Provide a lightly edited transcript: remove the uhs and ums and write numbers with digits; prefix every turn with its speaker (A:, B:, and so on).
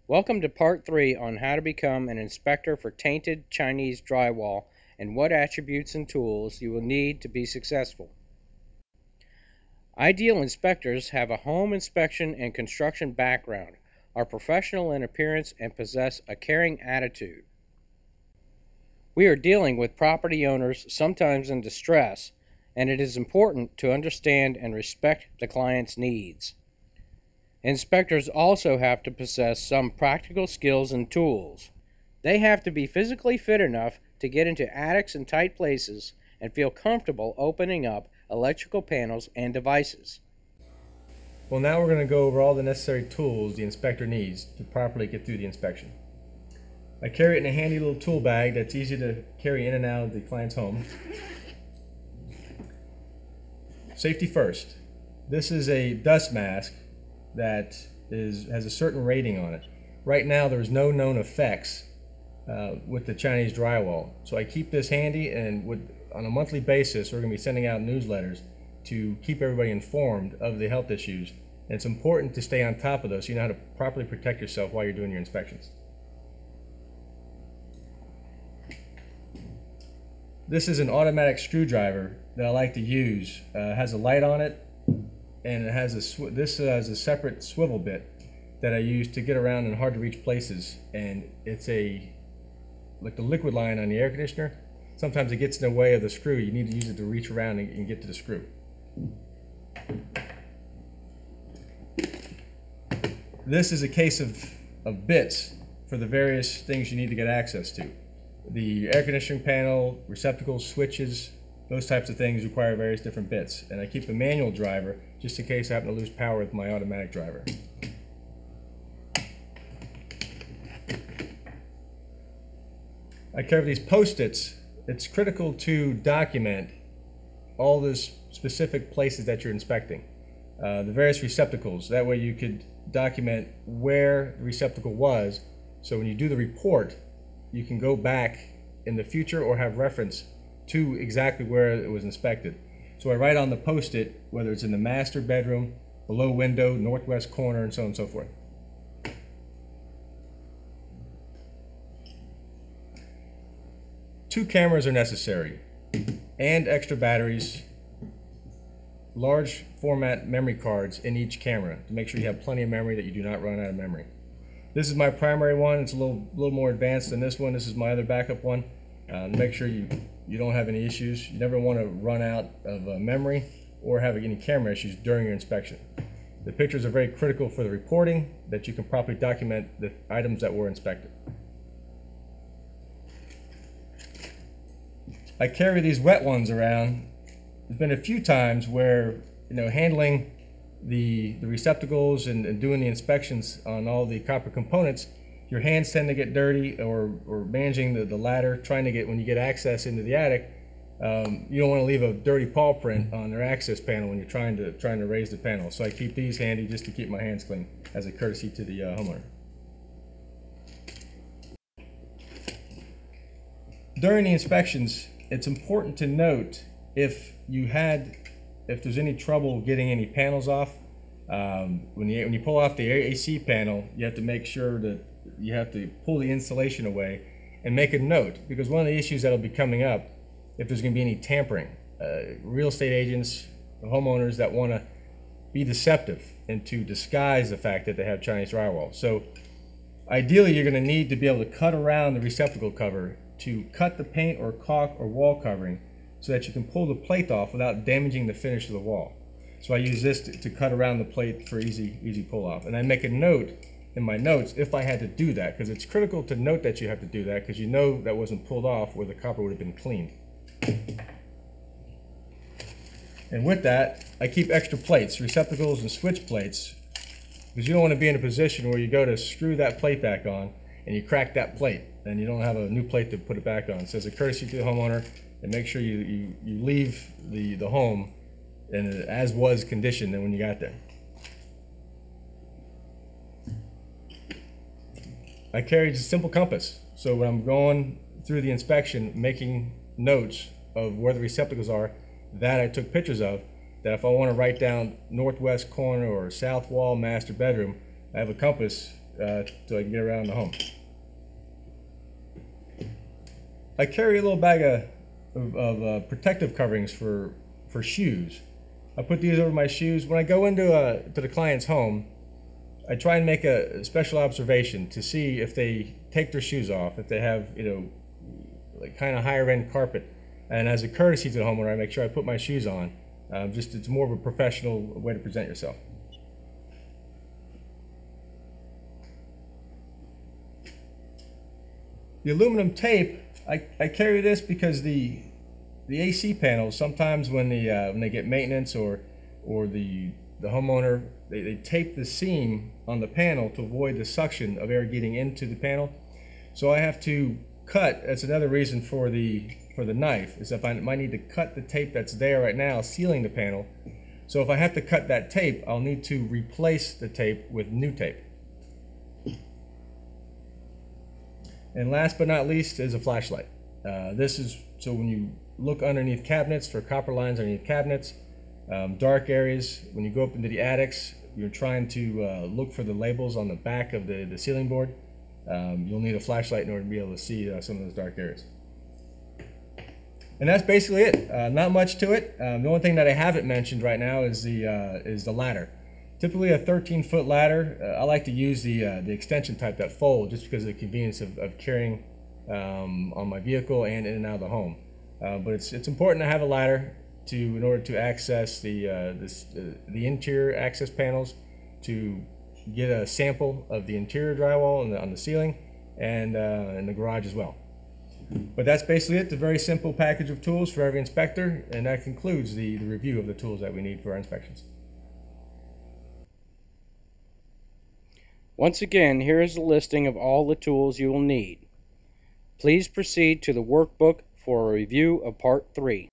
A: Welcome to part 3 on how to become an inspector for tainted Chinese drywall and what attributes and tools you will need to be successful. Ideal inspectors have a home inspection and construction background, are professional in appearance, and possess a caring attitude. We are dealing with property owners sometimes in distress, and it is important to understand and respect the client's needs. Inspectors also have to possess some practical skills and tools. They have to be physically fit enough to get into attics and tight places and feel comfortable opening up electrical panels and devices.
B: Well, now we're going to go over all the necessary tools the inspector needs to properly get through the inspection. I carry it in a handy little tool bag that's easy to carry in and out of the client's home. Safety first. This is a dust mask that has a certain rating on it. Right now there's no known effects with the Chinese drywall. So I keep this handy, and on a monthly basis we're going to be sending out newsletters to keep everybody informed of the health issues. And it's important to stay on top of those so you know how to properly protect yourself while you're doing your inspections. This is an automatic screwdriver that I like to use. It has a light on it, and it has this has a separate swivel bit that I use to get around in hard to reach places, and it's like the liquid line on the air conditioner. Sometimes it gets in the way of the screw. You need to use it to reach around and get to the screw. This is a case of bits for the various things you need to get access to. The air conditioning panel, receptacles, switches, those types of things require various different bits. And I keep a manual driver just in case I happen to lose power with my automatic driver. I carry these Post-its. It's critical to document all the specific places that you're inspecting. The various receptacles. That way you could document where the receptacle was, so when you do the report, you can go back in the future or have reference to exactly where it was inspected. So I write on the Post-it whether it's in the master bedroom, below window, northwest corner, and so on and so forth. Two cameras are necessary, and extra batteries, large format memory cards in each camera to make sure you have plenty of memory, that you do not run out of memory. This is my primary one. It's a little more advanced than this one. This is my other backup one. Make sure you don't have any issues. You never want to run out of memory or have any camera issues during your inspection. The pictures are very critical for the reporting, that you can properly document the items that were inspected. I carry these wet ones around. There's been a few times where, handling the receptacles and doing the inspections on all the copper components, your hands tend to get dirty, or managing the ladder, trying to get, when you get access into the attic, you don't want to leave a dirty paw print on their access panel when you're trying to raise the panel. So I keep these handy just to keep my hands clean as a courtesy to the homeowner. During the inspections, it's important to note if there's any trouble getting any panels off. When you pull off the AC panel, you have to make sure that you have to pull the insulation away and make a note, because one of the issues that'll be coming up, if there's going to be any tampering, real estate agents, homeowners that want to be deceptive and to disguise the fact that they have Chinese drywall. So ideally you're going to need to be able to cut around the receptacle cover to cut the paint or caulk or wall covering, so that you can pull the plate off without damaging the finish of the wall. So I use this to cut around the plate for easy pull off. And I make a note in my notes if I had to do that, because it's critical to note that you have to do that, because you know that wasn't pulled off where the copper would have been cleaned. And with that, I keep extra plates, receptacles and switch plates, because you don't want to be in a position where you go to screw that plate back on and you crack that plate and you don't have a new plate to put it back on. So as a courtesy to the homeowner, and make sure you leave the home in an as was condition than when you got there. I carry just a simple compass, so when I'm going through the inspection, making notes of where the receptacles are that I took pictures of, that if I want to write down northwest corner or south wall master bedroom, I have a compass so I can get around the home. I carry a little bag of protective coverings for shoes. I put these over my shoes. When I go into to the client's home, I try and make a special observation to see if they take their shoes off, if they have, like kind of higher end carpet. And as a courtesy to the homeowner, I make sure I put my shoes on. Just it's more of a professional way to present yourself. The aluminum tape, I carry this because the AC panels, sometimes when they get maintenance or the homeowner, they tape the seam on the panel to avoid the suction of air getting into the panel. So I have to cut. That's another reason for the knife, is if I might need to cut the tape that's there right now sealing the panel. So if I have to cut that tape, I'll need to replace the tape with new tape. And last but not least is a flashlight. This is so when you look underneath cabinets for copper lines underneath cabinets, dark areas, when you go up into the attics, you're trying to look for the labels on the back of the ceiling board. You'll need a flashlight in order to be able to see some of those dark areas. And that's basically it. Not much to it. The only thing that I haven't mentioned right now is the ladder. Typically a 13-foot ladder. I like to use the extension type that fold, just because of the convenience of carrying on my vehicle and in and out of the home. But it's important to have a ladder in order to access the interior access panels, to get a sample of the interior drywall on the ceiling and in the garage as well. But that's basically it. It's a very simple package of tools for every inspector, and that concludes the review of the tools that we need for our inspections.
A: Once again, here is a listing of all the tools you will need. Please proceed to the workbook for a review of Part 3.